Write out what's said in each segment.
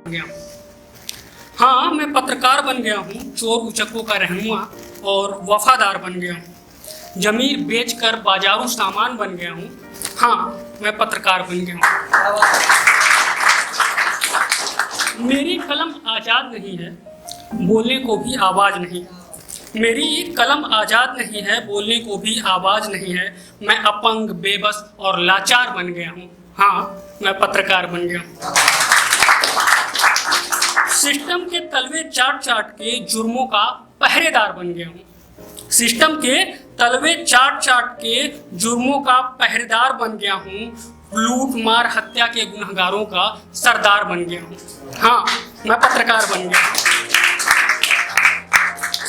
गया हूँ। हाँ, मैं पत्रकार बन गया हूँ, चोर उचक्कों का रहनुमा और वफादार बन गया हूँ। जमीर बेचकर बाजारू सामान बन गया हूँ। हाँ, मैं पत्रकार बन गया हूँ। मेरी कलम आज़ाद नहीं है, बोलने को भी आवाज़ नहीं। मेरी कलम आज़ाद नहीं है, बोलने को भी आवाज़ नहीं है। मैं अपंग, बेबस और लाचार बन गया हूँ। हाँ, मैं पत्रकार बन गया हूँ। सिस्टम के तलवे चाट चाट के जुर्मों का पहरेदार बन गया हूँ। सिस्टम के तलवे चाट चाट के जुर्मों का पहरेदार बन गया हूँ। लूट मार हत्या के गुनहगारों का सरदार बन गया हूँ। हाँ, मैं पत्रकार बन गया हूँ।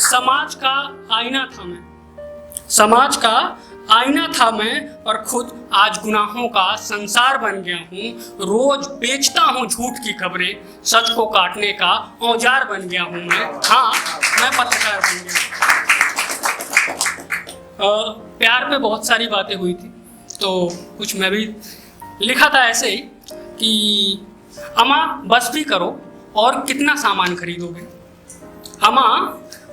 समाज का आईना था मैं, समाज का आईना था मैं, और खुद आज गुनाहों का संसार बन गया हूँ। रोज बेचता हूँ झूठ की खबरें, सच को काटने का औजार बन गया हूँ मैं। हाँ, मैं पत्रकार बन गया हूँ। प्यार पे बहुत सारी बातें हुई थी, तो कुछ मैं भी लिखा था ऐसे ही कि अम्मा बस भी करो और कितना सामान खरीदोगे। अम्मा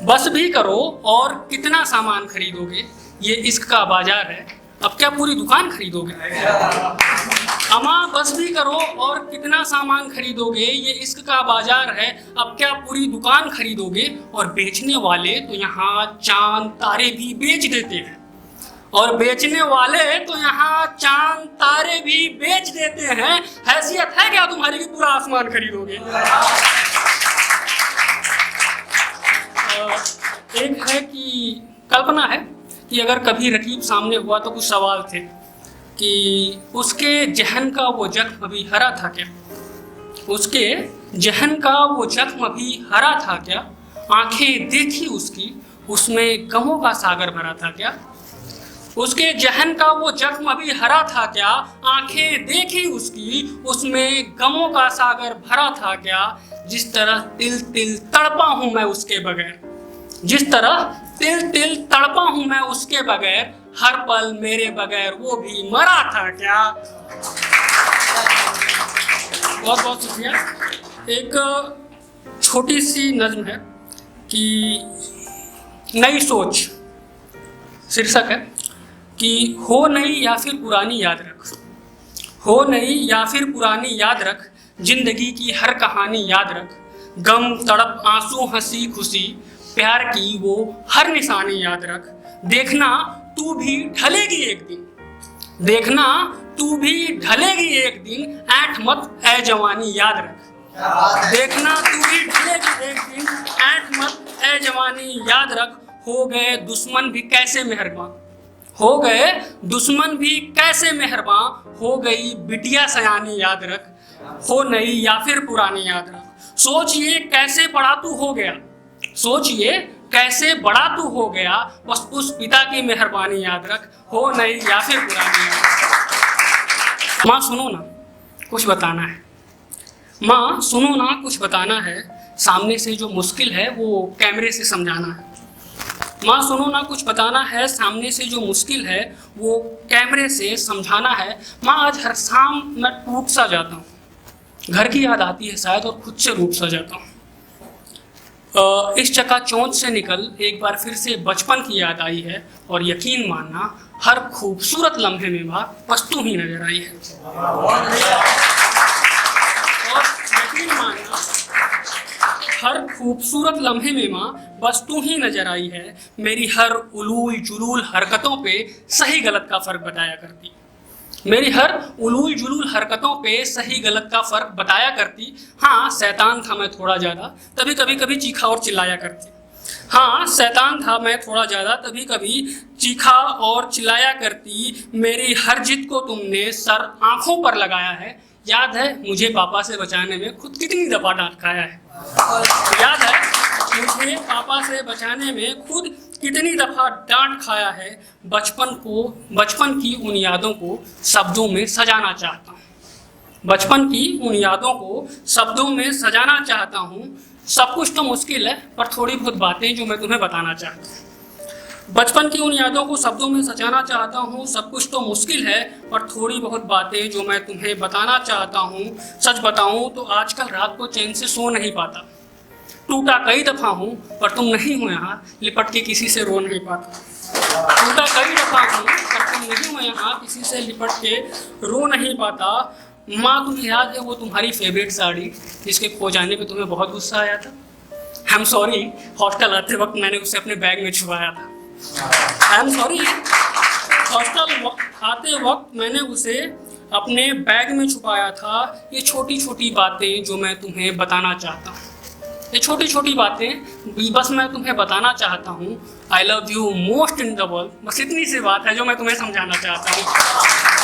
बस भी करो और कितना सामान खरीदोगे। ये इश्क का बाजार है, अब क्या पूरी दुकान खरीदोगे। अम्मा बस भी करो और कितना सामान खरीदोगे। ये इश्क का बाजार है, अब क्या पूरी दुकान खरीदोगे। और बेचने वाले तो यहाँ चांद तारे भी बेच देते हैं, और बेचने वाले तो यहाँ चांद तारे भी बेच देते हैं। हैसियत है क्या तुम्हारी कि पूरा आसमान खरीदोगे। एक है कि कल्पना है कि अगर कभी रकीब सामने हुआ तो कुछ सवाल थे कि उसके जहन का वो जख्म अभी हरा था क्या। उसके जहन का वो जख्म अभी हरा था क्या। आंखें देखी उसकी, उसमें गमों का सागर भरा था क्या। उसके जहन का वो जख्म अभी हरा था क्या। आंखें देखी उसकी, उसमें गमों का सागर भरा था क्या। जिस तरह तिल तिल तड़पा हूँ मैं उसके बगैर, जिस तरह तिल तिल तड़पा हूँ मैं उसके बगैर, हर पल मेरे बगैर वो भी मरा था क्या। बहुत बहुत शुक्रिया। एक छोटी सी नज्म है कि नई सोच शीर्षक है कि हो नई या फिर पुरानी याद रख, हो नई या फिर पुरानी याद रख, जिंदगी की हर कहानी याद रख। गम तड़प आंसू हंसी खुशी, प्यार की वो हर निशानी याद रख। देखना तू भी ढलेगी एक दिन, देखना तू भी ढलेगी एक दिन, ऐंठ मत ऐ जवानी याद रख। देखना तू भी ढलेगी एक दिन, ऐंठ मत ऐ जवानी याद रख। हो गए दुश्मन भी कैसे मेहरबान, हो गए दुश्मन भी कैसे मेहरबान, हो गई बिटिया सयानी याद रख। हो नई या फिर पुरानी याद रख। सोचिए कैसे बड़ा तू हो गया, सोचिए कैसे बड़ा तू हो गया, बस उस पिता की मेहरबानी याद रख। हो नई या फिर पुरानी याद रख। माँ सुनो ना कुछ बताना है, माँ सुनो ना कुछ बताना है। सामने से जो मुश्किल है वो कैमरे से समझाना है। माँ सुनो ना कुछ बताना है, सामने से जो मुश्किल है वो कैमरे से समझाना है। माँ आज हर शाम मैं टूट सा जाता हूँ, घर की याद आती है शायद और खुद से रूठ सा जाता हूँ। इस चकाचौंध से निकल एक बार फिर से बचपन की याद आई है, और यकीन मानना हर खूबसूरत लम्हे में बस तू ही नजर आई है। और यकीन मानना हर खूबसूरत लम्हे में माँ बस तू ही नजर आई है। मेरी हर उलूल जुलूल हरकतों पे सही गलत का फर्क बताया करती, मेरी हर उलूल जुलूल हरकतों पे सही गलत का फर्क बताया करती। हाँ, शैतान था मैं थोड़ा ज़्यादा, तभी कभी कभी चीखा और चिल्लाया करती। हाँ, शैतान था मैं थोड़ा ज़्यादा, तभी कभी चीखा और चिल्लाया करती। मेरी हर जिद को तुमने सर आँखों पर लगाया है। याद है मुझे पापा से बचाने में खुद कितनी दफ़ा डांट खाया है। याद है मुझे पापा से बचाने में खुद कितनी दफ़ा डांट खाया है। बचपन की उन यादों को शब्दों में सजाना चाहता हूँ, बचपन की उन यादों को शब्दों में सजाना चाहता हूँ। सब कुछ तो मुश्किल है, पर थोड़ी बहुत बातें जो मैं तुम्हें बताना चाहता हूँ। बचपन की उन यादों को शब्दों में सजाना चाहता हूँ। सब कुछ तो मुश्किल है, पर थोड़ी बहुत बातें जो मैं तुम्हें बताना चाहता हूँ। सच बताऊँ तो आजकल रात को चैन से सो नहीं पाता। टूटा कई दफ़ा हूँ, पर तुम नहीं हो यहाँ, लिपट के किसी से रो नहीं पाता। टूटा कई दफ़ा हूँ, पर तुम नहीं हो यहाँ, किसी से लिपट के रो नहीं पाता। माँ, तुम्हें याद है वो तुम्हारी फेवरेट साड़ी जिसके खो जाने पे तुम्हें बहुत गुस्सा आया था? आई एम सॉरी, हॉस्टल आते वक्त मैंने उसे अपने बैग में छुपाया था। आई एम सॉरी, हॉस्टल आते वक्त मैंने उसे अपने बैग में छुपाया था। ये छोटी छोटी बातें जो मैं तुम्हें बताना चाहता हूँ, ये छोटी छोटी बातें बस मैं तुम्हें बताना चाहता हूँ। I love you most in the world. बस इतनी सी बात है जो मैं तुम्हें समझाना चाहता हूँ।